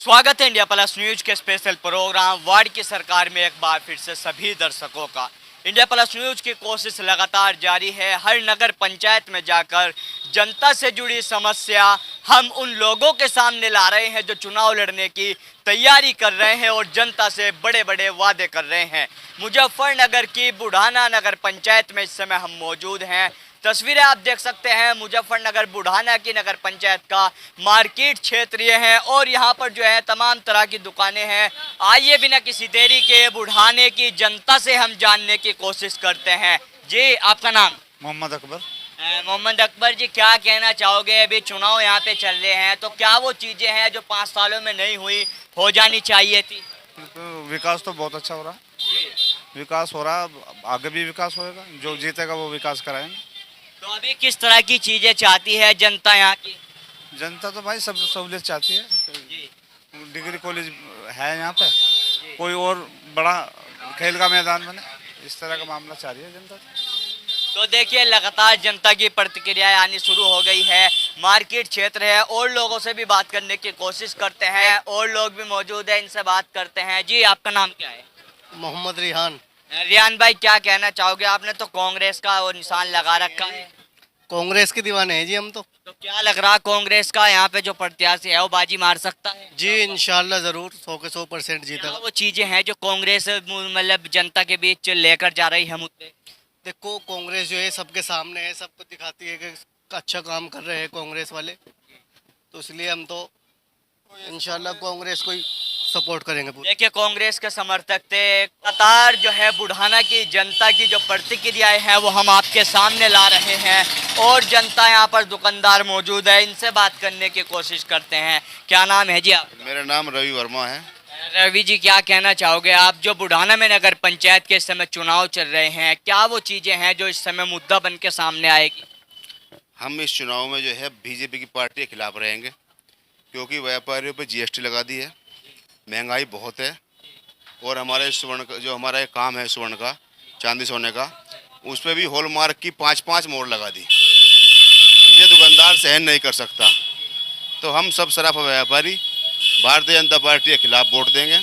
स्वागत है India plus news के स्पेशल प्रोग्राम वार्ड की सरकार में एक बार फिर से सभी दर्शकों का। इंडिया प्लस न्यूज की कोशिश लगातार जारी है। हर नगर पंचायत में जाकर जनता से जुड़ी समस्या हम उन लोगों के सामने ला रहे हैं जो चुनाव लड़ने की तैयारी कर रहे हैं और जनता से बड़े बड़े वादे कर रहे हैं। मुजफ्फरनगर की बुढ़ाना नगर पंचायत में इस समय हम मौजूद हैं। तस्वीरें आप देख सकते हैं मुजफ्फरनगर बुढ़ाना की नगर पंचायत का मार्केट क्षेत्र ये है और यहाँ पर जो है तमाम तरह की दुकानें हैं। आइए बिना किसी देरी के बुढ़ाने की जनता से हम जानने की कोशिश करते हैं। जी आपका नाम? मोहम्मद अकबर। मोहम्मद अकबर जी, क्या कहना चाहोगे? अभी चुनाव यहाँ पे चल रहे हैं तो क्या वो चीजें हैं जो 5 सालों में नहीं हुई, हो जानी चाहिए थी? तो विकास तो बहुत अच्छा हो रहा है, विकास हो रहा है, आगे भी विकास होएगा, जो जीतेगा वो विकास कराएंगे। तो अभी किस तरह की चीजें चाहती है जनता यहाँ की? जनता तो भाई सब सहूलियत चाहती है। जी डिग्री कॉलेज है यहाँ पे, कोई और बड़ा खेल का मैदान बने, इस तरह का मामला चाह रही है जनता। तो देखिए लगातार जनता की प्रतिक्रियाएं आनी शुरू हो गई है। मार्केट क्षेत्र है और लोगों से भी बात करने की कोशिश करते हैं और लोग भी मौजूद हैं, इनसे बात करते हैं। जी आपका नाम क्या है? मोहम्मद रिहान। रियान भाई, क्या कहना चाहोगे? आपने तो कांग्रेस का वो निशान लगा रखा है। कांग्रेस के दीवाने हैं जी हम तो। क्या लग रहा कांग्रेस का यहाँ पे जो प्रत्याशी है वो बाजी मार सकता है? जी इंशाल्लाह जरूर 100 के 100% क्या जीतेगा। वो चीजें हैं जो कांग्रेस मतलब जनता के बीच लेकर जा रही है मुद्दे? देखो कांग्रेस जो है सबके सामने है, सबको दिखाती है कि अच्छा काम कर रहे हैं कांग्रेस वाले, तो इसलिए हम तो इंशाल्लाह कांग्रेस को ही सपोर्ट करेंगे पूरा। देखिए कांग्रेस के समर्थक थे। कतार जो है बुढ़ाना की जनता की जो प्रतिक्रियाएं हैं वो हम आपके सामने ला रहे हैं और जनता यहाँ पर दुकानदार मौजूद है, इनसे बात करने की कोशिश करते हैं। क्या नाम है जी आप? मेरा नाम रवि वर्मा है। रवि जी, क्या कहना चाहोगे? आप जो बुढ़ाना में नगर पंचायत के इस समय चुनाव चल रहे हैं, क्या वो चीजें हैं जो इस समय मुद्दा बन के सामने आएगी? हम इस चुनाव में जो है बीजेपी की पार्टी के खिलाफ रहेंगे, क्योंकि व्यापारियों पर जीएसटी लगा दी है, महंगाई बहुत है और हमारे स्वर्ण का जो हमारा एक काम है स्वर्ण का, चांदी सोने का, उस पर भी हॉलमार्क की 5-5 मोहर लगा दी। ये दुकानदार सहन नहीं कर सकता, तो हम सब सराफा व्यापारी भारतीय जनता पार्टी के खिलाफ वोट देंगे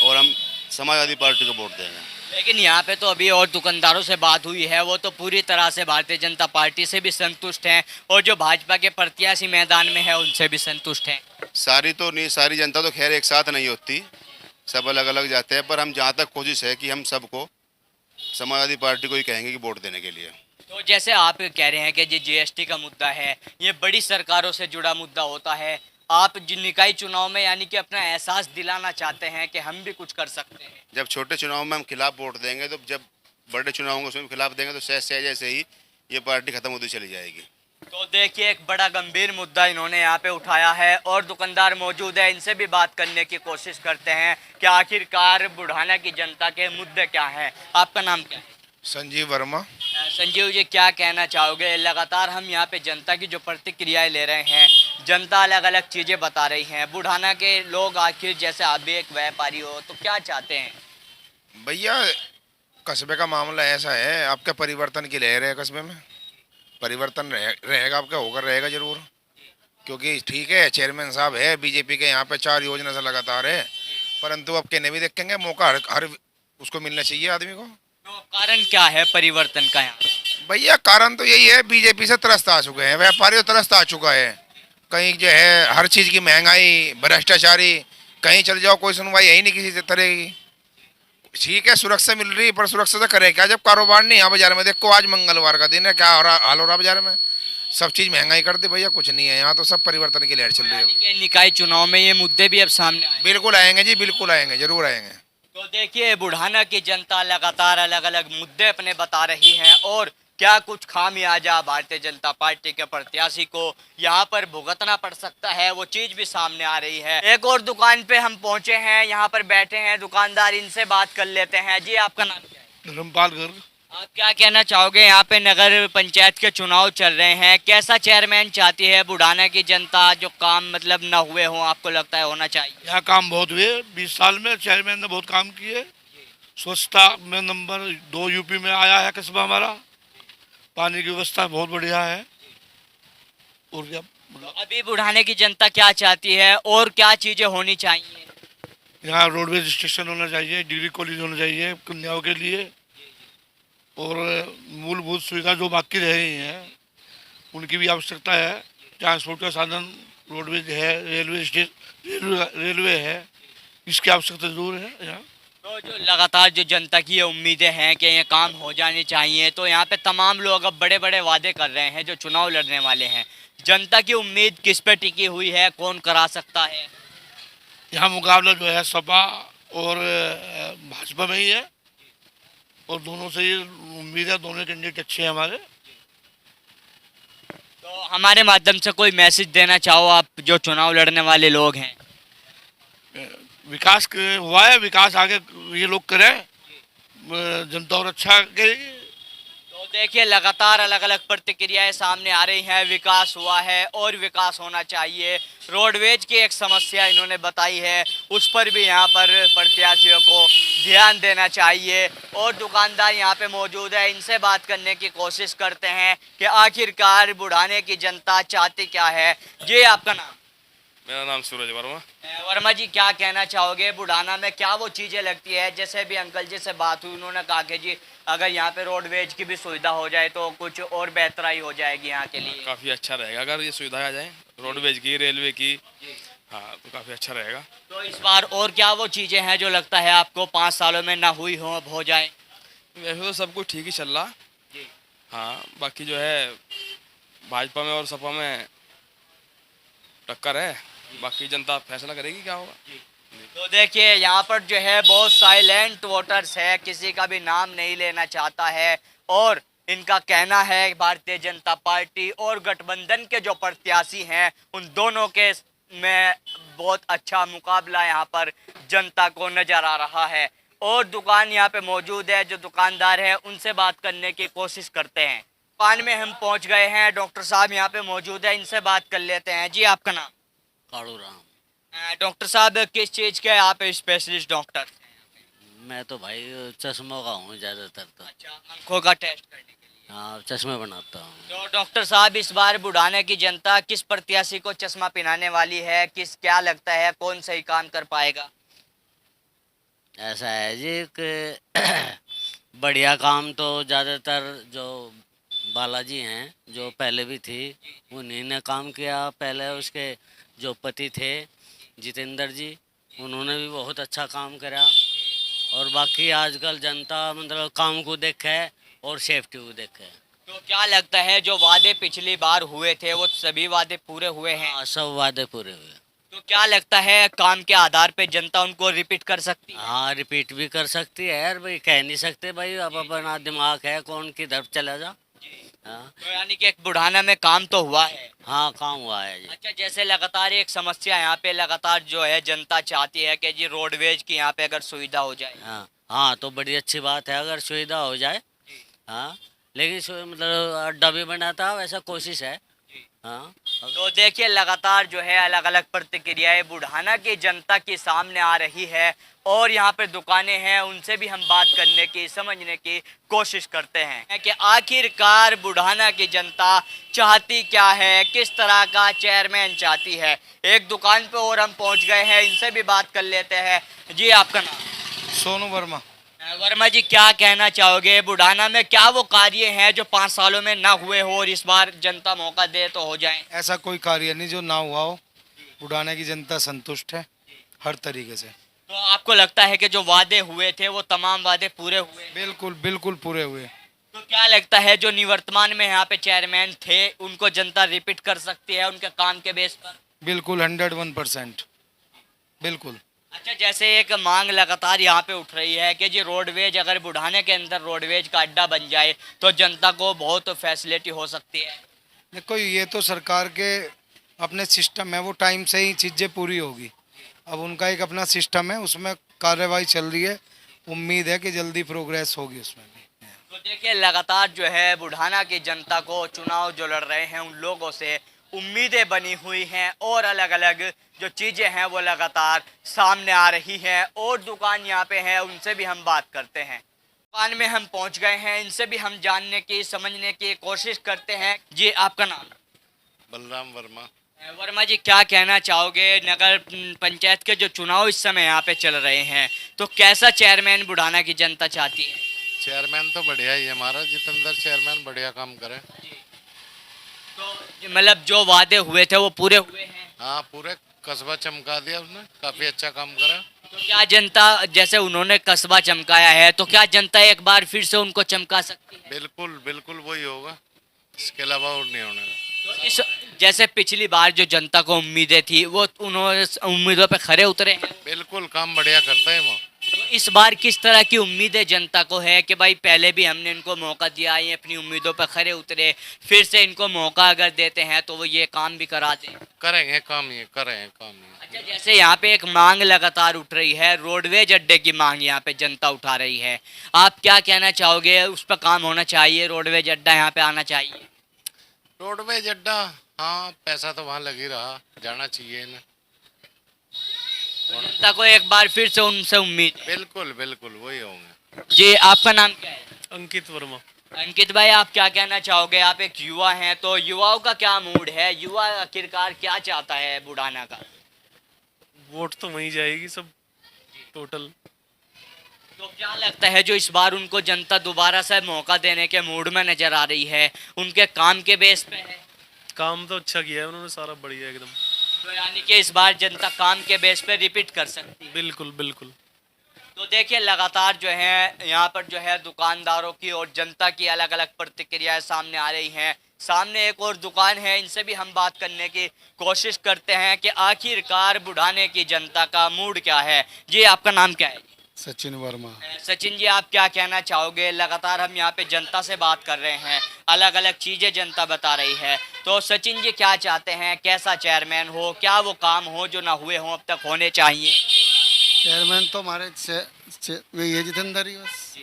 और हम समाजवादी पार्टी को वोट देंगे। लेकिन यहाँ पे तो अभी और दुकानदारों से बात हुई है, वो तो पूरी तरह से भारतीय जनता पार्टी से भी संतुष्ट हैं और जो भाजपा के प्रत्याशी मैदान में है उनसे भी संतुष्ट हैं। सारी तो नहीं, सारी जनता तो खैर एक साथ नहीं होती, सब अलग अलग जाते हैं, पर हम जहाँ तक कोशिश है कि हम सबको समाजवादी पार्टी को ही कहेंगे कि वोट देने के लिए। तो जैसे आप कह रहे हैं कि जो जीएसटी का मुद्दा है ये बड़ी सरकारों से जुड़ा मुद्दा होता है, आप जिन निकाय चुनाव में यानी कि अपना एहसास दिलाना चाहते हैं कि हम भी कुछ कर सकते हैं। जब छोटे चुनाव में हम खिलाफ वोट देंगे तो जब बड़े चुनाव होंगे उसमें खिलाफ देंगे तो सहज सहज ऐसे ही ये पार्टी खत्म होती चली जाएगी। तो देखिए एक बड़ा गंभीर मुद्दा इन्होंने यहाँ पे उठाया है और दुकानदार मौजूद है, इनसे भी बात करने की कोशिश करते हैं कि आखिरकार बुढ़ाना की जनता के मुद्दे क्या हैं। आपका नाम क्या है? संजीव वर्मा। संजीव जी, क्या कहना चाहोगे? लगातार हम यहाँ पे जनता की जो प्रतिक्रियाएं ले रहे हैं, जनता अलग अलग चीज़ें बता रही हैं, बुढ़ाना के लोग आखिर जैसे आप भी एक व्यापारी हो तो क्या चाहते हैं? भैया कस्बे का मामला ऐसा है, आपके परिवर्तन की लहर है कस्बे में, परिवर्तन रहेगा, आपका होकर रहेगा जरूर, क्योंकि ठीक है चेयरमैन साहब है बीजेपी के, यहाँ पे 4 योजना से लगातार है, परंतु अब कहने भी देखेंगे मौका हर उसको मिलना चाहिए आदमी को। तो कारण क्या है परिवर्तन का यहाँ? भैया कारण तो यही है, बीजेपी से त्रस्त आ चुके हैं, व्यापारी त्रस्त आ चुका है, कहीं जो है हर चीज़ की महंगाई, भ्रष्टाचारी, कहीं चल जाओ कोई सुनवाई यही नहीं किसी तरह की। ठीक है सुरक्षा मिल रही है, पर सुरक्षा से करे क्या जब कारोबार नहीं है बाजार में? देखो आज मंगलवार का दिन है, क्या हो रहा हाल हो रहा बाजार में, सब चीज़ महंगाई कर दी भैया, कुछ नहीं है यहाँ तो, सब परिवर्तन की लहर चल रही है। निकाय चुनाव में ये मुद्दे भी अब सामने आए। बिल्कुल आएंगे जी, बिल्कुल आएंगे, जरूर आएंगे। तो देखिए बुढ़ाना की जनता लगातार अलग अलग मुद्दे अपने बता रही है और क्या कुछ खामियाजा भारतीय जनता पार्टी के प्रत्याशी को यहाँ पर भुगतना पड़ सकता है, वो चीज भी सामने आ रही है। एक और दुकान पे हम पहुंचे हैं, यहाँ पर बैठे हैं दुकानदार, इनसे बात कर लेते हैं। जी आपका नाम क्या है? रमपाल गर्ग। आप क्या कहना चाहोगे? यहाँ पे नगर पंचायत के चुनाव चल रहे हैं, कैसा चेयरमैन चाहती है बुढ़ाना की जनता? जो काम मतलब न हुए हों आपको लगता है होना चाहिए? यहाँ काम बहुत हुए, 20 साल में चेयरमैन ने बहुत काम किए। स्वच्छता में नंबर 2 यूपी में आया है कस्बा हमारा, पानी की व्यवस्था बहुत बढ़िया है और अभी बुढ़ाने की जनता क्या चाहती है और क्या चीजें होनी चाहिए? यहाँ रोडवेज स्टेशन होना चाहिए, डिग्री कॉलेज होना चाहिए कन्याओं के लिए, और मूलभूत सुविधा जो बाकी रह रही हैं उनकी भी आवश्यकता है। ट्रांसपोर्ट का साधन रोडवेज है, रेलवे है, इसकी आवश्यकता जरूर है यहाँ। तो जो लगातार जो जनता की ये उम्मीदें हैं कि ये काम हो जाने चाहिए, तो यहाँ पे तमाम लोग अब बड़े बड़े वादे कर रहे हैं जो चुनाव लड़ने वाले हैं। जनता की उम्मीद किस पे टिकी हुई है, कौन करा सकता है? यहाँ मुकाबला जो है सपा और भाजपा में ही है, और दोनों से ये उम्मीद है, दोनों कैंडिडेट अच्छे हैं हमारे। तो हमारे माध्यम से कोई मैसेज देना चाहो आप जो चुनाव लड़ने वाले लोग हैं? विकास हुआ है, विकास आगे ये लोग करें, जनता और अच्छा करेगी। तो देखिए लगातार अलग अलग प्रतिक्रियाएं सामने आ रही हैं। विकास हुआ है और विकास होना चाहिए। रोडवेज की एक समस्या इन्होंने बताई है, उस पर भी यहाँ पर प्रत्याशियों को ध्यान देना चाहिए। और दुकानदार यहाँ पे मौजूद है, इनसे बात करने की कोशिश करते हैं कि आखिरकार बुढ़ाने की जनता चाहती क्या है। जी आपका नाम? मेरा नाम सूरज वर्मा। वर्मा जी, क्या कहना चाहोगे बुढ़ाना में क्या वो चीज़ें लगती है? जैसे भी अंकल जी से बात हुई, उन्होंने कहा कि जी अगर यहाँ पे रोडवेज की भी सुविधा हो जाए तो कुछ और बेहतराई हो जाएगी यहाँ के लिए। काफ़ी अच्छा रहेगा अगर ये सुविधाएं आ जाएं, रोडवेज की, रेलवे की। हाँ, तो काफ़ी अच्छा रहेगा। तो इस बार और क्या वो चीज़ें हैं जो लगता है आपको 5 सालों में ना हुई हो, अब हो जाए? वैसे तो सब कुछ ठीक ही चल रहा। हाँ, बाकी जो है भाजपा में और सपा में टक्कर है, बाकी जनता फैसला करेगी क्या होगा। तो देखिए यहाँ पर जो है बहुत साइलेंट वोटर्स है, किसी का भी नाम नहीं लेना चाहता है, और इनका कहना है भारतीय जनता पार्टी और गठबंधन के जो प्रत्याशी हैं उन दोनों के में बहुत अच्छा मुकाबला यहाँ पर जनता को नजर आ रहा है। और दुकान यहाँ पे मौजूद है, जो दुकानदार है उनसे बात करने की कोशिश करते हैं। दुकान में हम पहुँच गए हैं, डॉक्टर साहब यहाँ पे मौजूद है, इनसे बात कर लेते हैं। जी आपका नाम? काड़ू राम। डॉक्टर साहब किस चीज़ के आप स्पेशलिस्ट डॉक्टर? मैं तो भाई चश्मों का हूँ ज़्यादातर तो। अच्छा, आंखों का टेस्ट करने के लिए। हाँ, चश्मे बनाता हूँ। तो डॉक्टर साहब इस बार बुढ़ाने की जनता किस प्रत्याशी को चश्मा पहनाने वाली है? क्या लगता है कौन सही काम कर पाएगा? ऐसा है जी कि बढ़िया काम तो ज़्यादातर जो बालाजी हैं जो पहले भी थी उन्हीं ने काम किया। पहले उसके जो पति थे जितेंद्र जी, उन्होंने भी बहुत अच्छा काम करा। और बाकी आजकल जनता मतलब काम को देखे और सेफ्टी को देखे। तो क्या लगता है जो वादे पिछली बार हुए थे वो सभी वादे पूरे हुए हैं? हाँ, सब वादे पूरे हुए। तो क्या लगता है काम के आधार पे जनता उनको रिपीट कर सकती है? हाँ, रिपीट भी कर सकती है यार भाई, कह नहीं सकते भाई, अब अपना दिमाग है कौन किधर चला जा। हाँ, तो यानी कि एक बुढ़ाना में काम तो हुआ है। हाँ, काम हुआ है जी। अच्छा, जैसे लगातार एक समस्या यहाँ पे लगातार जो है जनता चाहती है कि जी रोडवेज की यहाँ पे अगर सुविधा हो जाए। हाँ हाँ, तो बड़ी अच्छी बात है अगर सुविधा हो जाए। हाँ, लेकिन मतलब अड्डा भी बनाता वैसा कोशिश है। हाँ, तो देखिए लगातार जो है अलग अलग प्रतिक्रियाएं बुढ़ाना की जनता के सामने आ रही है, और यहाँ पे दुकानें हैं उनसे भी हम बात करने की, समझने की कोशिश करते हैं कि आखिरकार बुढ़ाना की जनता चाहती क्या है, किस तरह का चेयरमैन चाहती है। एक दुकान पे और हम पहुँच गए हैं, इनसे भी बात कर लेते हैं। जी आपका नाम? सोनू वर्मा। वर्मा जी, क्या कहना चाहोगे बुढ़ाना में क्या वो कार्य हैं जो 5 सालों में ना हुए हो और इस बार जनता मौका दे तो हो जाए? ऐसा कोई कार्य नहीं जो ना हुआ हो। बुढ़ाने की जनता संतुष्ट है हर तरीके से। तो आपको लगता है कि जो वादे हुए थे वो तमाम वादे पूरे हुए? बिल्कुल बिल्कुल पूरे हुए। तो क्या लगता है जो निवर्तमान में यहाँ पे चेयरमैन थे उनको जनता रिपीट कर सकती है उनके काम के बेस पर? बिल्कुल 101% बिल्कुल। अच्छा, जैसे एक मांग लगातार यहाँ पे उठ रही है कि जी रोडवेज, अगर बुढ़ाने के अंदर रोडवेज का अड्डा बन जाए तो जनता को बहुत फैसिलिटी हो सकती है। देखो, ये तो सरकार के अपने सिस्टम है, वो टाइम से ही चीज़ें पूरी होगी। अब उनका एक अपना सिस्टम है, उसमें कार्यवाही चल रही है। उम्मीद है कि जल्दी प्रोग्रेस होगी उसमें भी। तो देखिए लगातार जो है बुढ़ाना की जनता को चुनाव जो लड़ रहे हैं उन लोगों से उम्मीदें बनी हुई हैं, और अलग अलग जो चीज़ें हैं वो लगातार सामने आ रही हैं। और दुकान यहाँ पे है, उनसे भी हम बात करते हैं। दुकान में हम पहुँच गए हैं, इनसे भी हम जानने की, समझने की कोशिश करते हैं। जी आपका नाम? बलराम वर्मा। वर्मा जी, क्या कहना चाहोगे? नगर पंचायत के जो चुनाव इस समय यहाँ पे चल रहे हैं, तो कैसा चेयरमैन बुढ़ाना की जनता चाहती है? चेयरमैन तो बढ़िया ही है हमारा, जितेंद्र चेयरमैन बढ़िया काम करे। तो मतलब जो वादे हुए थे वो पूरे हुए हैं? हाँ, पूरे कस्बा चमका दिया उसने, काफी अच्छा काम करा। तो क्या जनता, जैसे उन्होंने कस्बा चमकाया है, तो क्या जनता एक बार फिर से उनको चमका सकती है? बिल्कुल बिल्कुल वही होगा, इसके अलावा और नहीं होने का। तो इस, जैसे पिछली बार जो जनता को उम्मीदें थी, वो उन्होंने उम्मीदों पे खरे उतरे हैं। बिल्कुल काम बढ़िया करता है वो। तो इस बार किस तरह की उम्मीदें जनता को है कि भाई पहले भी हमने इनको मौका दिया, ये अपनी उम्मीदों पर खरे उतरे, फिर से इनको मौका अगर देते हैं तो वो ये काम भी करा दें? करेंगे काम, ये करेंगे काम ये। अच्छा, जैसे यहाँ पे एक मांग लगातार उठ रही है, रोडवेज अड्डे की मांग यहाँ पे जनता उठा रही है, आप क्या कहना चाहोगे? उस पर काम होना चाहिए, रोडवेज अड्डा यहाँ पे आना चाहिए? रोडवेज अड्डा, हाँ पैसा तो वहाँ लग ही रहा, जाना चाहिए इन्हें। तो जनता को एक बार फिर से उनसे उम्मीद है। बिल्कुल बिल्कुल वही होंगे। जी, आपका नाम क्या है? अंकित वर्मा। अंकित भाई, आप क्या कहना चाहोगे? आप एक युवा हैं, तो युवाओं का क्या मूड है? युवा आखिरकार क्या चाहता है बुढ़ाना का? वोट तो वहीं जाएगी सब टोटल। तो क्या लगता है जो इस बार उनको जनता दोबारा से मौका देने के मूड में नजर आ रही है, उनके काम के बेस पे है? काम तो अच्छा किया है उन्होंने, सारा बढ़िया एकदम। तो यानी कि इस बार जनता काम के बेस पे रिपीट कर सकती है? बिल्कुल बिल्कुल। तो देखिए, लगातार जो है यहाँ पर जो है दुकानदारों की और जनता की अलग अलग प्रतिक्रियाएं सामने आ रही हैं। सामने एक और दुकान है, इनसे भी हम बात करने की कोशिश करते हैं कि आखिरकार बुढ़ाने की जनता का मूड क्या है। जी, आपका नाम क्या है? सचिन वर्मा। सचिन जी, आप क्या कहना चाहोगे? लगातार हम यहाँ पे जनता से बात कर रहे हैं, अलग अलग चीज़ें जनता बता रही है, तो सचिन जी क्या चाहते हैं? कैसा चेयरमैन हो? क्या वो काम हो जो ना हुए हों अब तक होने चाहिए? चेयरमैन तो हमारे वही है, जितेंद्र ही बस।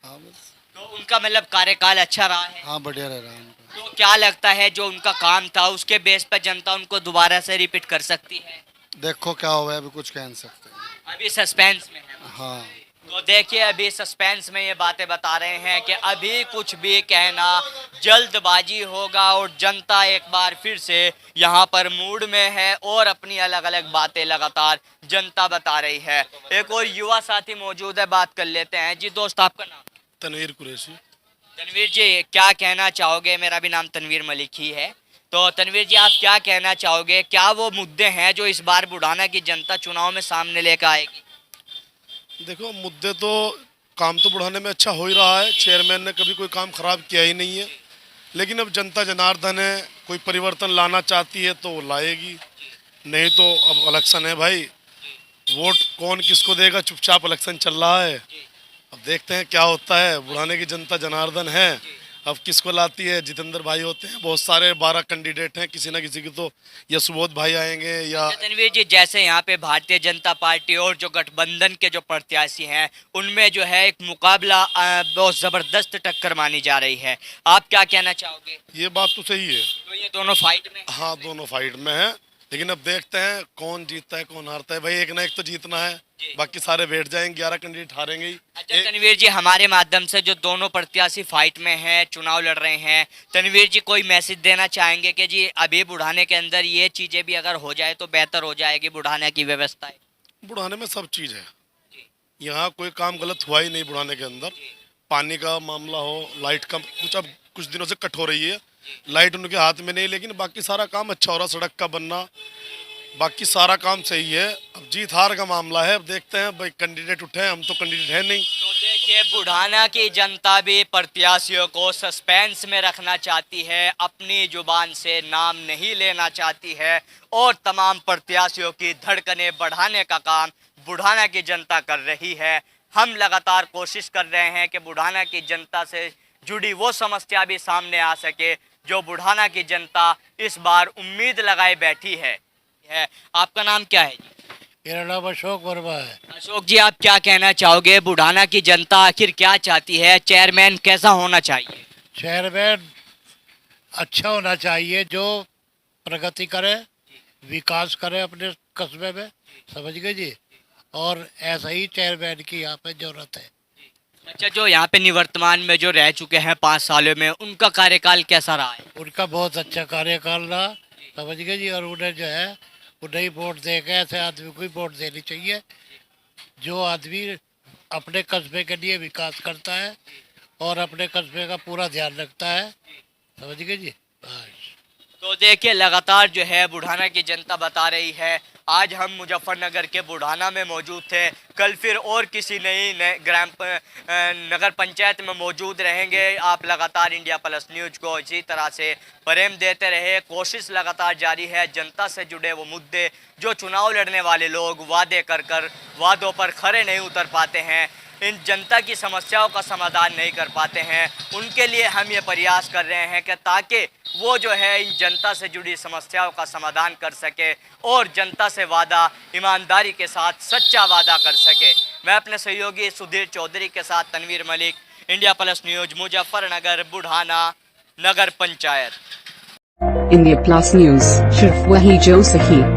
हाँ बस। तो उनका मतलब कार्यकाल अच्छा रहा है? हाँ बढ़िया रह रहा है उनका। तो क्या लगता है जो उनका काम था उसके बेस पर जनता उनको दोबारा से रिपीट कर सकती है? देखो क्या हुआ है, अभी कुछ कह नहीं सकते। अभी सस्पेंस में है। हाँ। तो देखिए, अभी सस्पेंस में ये बातें बता रहे हैं कि अभी कुछ भी कहना जल्दबाजी होगा, और जनता एक बार फिर से यहाँ पर मूड में है और अपनी अलग अलग बातें लगातार जनता बता रही है। एक और युवा साथी मौजूद है, बात कर लेते हैं। जी दोस्त, आपका नाम? तनवीर कुरैशी। तनवीर जी, क्या कहना चाहोगे? मेरा भी नाम तनवीर मलिक ही है। तो तनवीर जी, आप क्या कहना चाहोगे? क्या वो मुद्दे हैं जो इस बार बुढ़ाना की जनता चुनाव में सामने लेकर आएगी? देखो, मुद्दे तो, काम तो बढ़ाने में अच्छा हो ही रहा है, चेयरमैन ने कभी कोई काम खराब किया ही नहीं है, लेकिन अब जनता जनार्दन है, कोई परिवर्तन लाना चाहती है तो वो लाएगी, नहीं तो अब इलेक्शन है भाई, वोट कौन किसको देगा, चुपचाप इलेक्शन चल रहा है, अब देखते हैं क्या होता है। बुढ़ाने की जनता जनार्दन है, अब किसको लाती है? जितेंद्र भाई होते हैं, बहुत सारे 12 कैंडिडेट हैं, किसी ना किसी की तो या सुबोध भाई आएंगे या। तनवीर जी, जैसे यहाँ पे भारतीय जनता पार्टी और जो गठबंधन के जो प्रत्याशी हैं, उनमें जो है एक मुकाबला बहुत जबरदस्त टक्कर मानी जा रही है, आप क्या कहना चाहोगे? ये बात तो सही है। तो ये दोनों फाइट में? हाँ, दोनों फाइट में है, लेकिन अब देखते हैं कौन जीतता है कौन हारता है। भाई एक ना एक तो जीतना है, बाकी सारे बैठ जाएंगे, 11 कैंडिडेट हारेंगे ही। अच्छा तनवीर जी, हमारे माध्यम से जो दोनों प्रत्याशी फाइट में हैं, चुनाव लड़ रहे हैं, तनवीर जी कोई मैसेज देना चाहेंगे कि जी अभी बुढ़ाने के अंदर ये चीजें भी अगर हो जाए तो बेहतर हो जाएगी बुढ़ाने की व्यवस्था? बुढ़ाने में सब चीज़ है, यहाँ कोई काम गलत हुआ ही नहीं बुढ़ाने के अंदर। पानी का मामला हो, लाइट का कुछ अब कुछ दिनों से कट हो रही है, लाइट उनके हाथ में नहीं, लेकिन बाकी सारा काम अच्छा हो रहा, सड़क का बनना, बाकी सारा काम सही है। अब जीत हार का मामला है, अब देखते हैं भाई, कैंडिडेट उठे, हम तो कैंडिडेट है नहीं। तो देखिए, बुढ़ाना की जनता भी प्रत्याशियों को सस्पेंस में रखना चाहती है, अपनी जुबान से नाम नहीं लेना चाहती है, और तमाम प्रत्याशियों की धड़कनें बढ़ाने का काम बुढ़ाना की जनता कर रही है। हम लगातार कोशिश कर रहे हैं कि बुढ़ाना की जनता से जुड़ी वो समस्या भी सामने आ सके जो बुढ़ाना की जनता इस बार उम्मीद लगाए बैठी है। आपका नाम क्या है? मेरा नाम अशोक वर्मा है। अशोक जी, आप क्या कहना चाहोगे? बुढ़ाना की जनता आखिर क्या चाहती है? चेयरमैन कैसा होना चाहिए? चेयरमैन अच्छा होना चाहिए, जो प्रगति करे, विकास करे अपने कस्बे में, समझ गए जी, और ऐसा ही चेयरमैन की यहाँ पे जरूरत है। अच्छा, जो यहाँ पे निवर्तमान में जो रह चुके हैं 5 सालों में, उनका कार्यकाल कैसा रहा है? उनका बहुत अच्छा कार्यकाल रहा, समझ गए जी। और उन्हें जो है उन्हें ही वोट देकर ऐसे आदमी को ही वोट देनी चाहिए जो आदमी अपने कस्बे के लिए विकास करता है और अपने कस्बे का पूरा ध्यान रखता है। समझ गए जी। तो देखिए लगातार जो है बुढ़ाना की जनता बता रही है। आज हम मुजफ्फरनगर के बुढ़ाना में मौजूद थे, कल फिर और किसी नई नगर पंचायत में मौजूद रहेंगे। आप लगातार इंडिया प्लस न्यूज को इसी तरह से प्रेम देते रहे। कोशिश लगातार जारी है। जनता से जुड़े वो मुद्दे जो चुनाव लड़ने वाले लोग वादे कर वादों पर खरे नहीं उतर पाते हैं, इन जनता की समस्याओं का समाधान नहीं कर पाते हैं, उनके लिए हम ये प्रयास कर रहे हैं कि ताकि वो जो है इन जनता से जुड़ी समस्याओं का समाधान कर सके और जनता से वादा ईमानदारी के साथ सच्चा वादा कर सके। मैं अपने सहयोगी सुधीर चौधरी के साथ Tanveer Malik, India plus news, Muzaffarnagar, Budhana Nagar panchayat. India plus news, सिर्फ वही जो सही।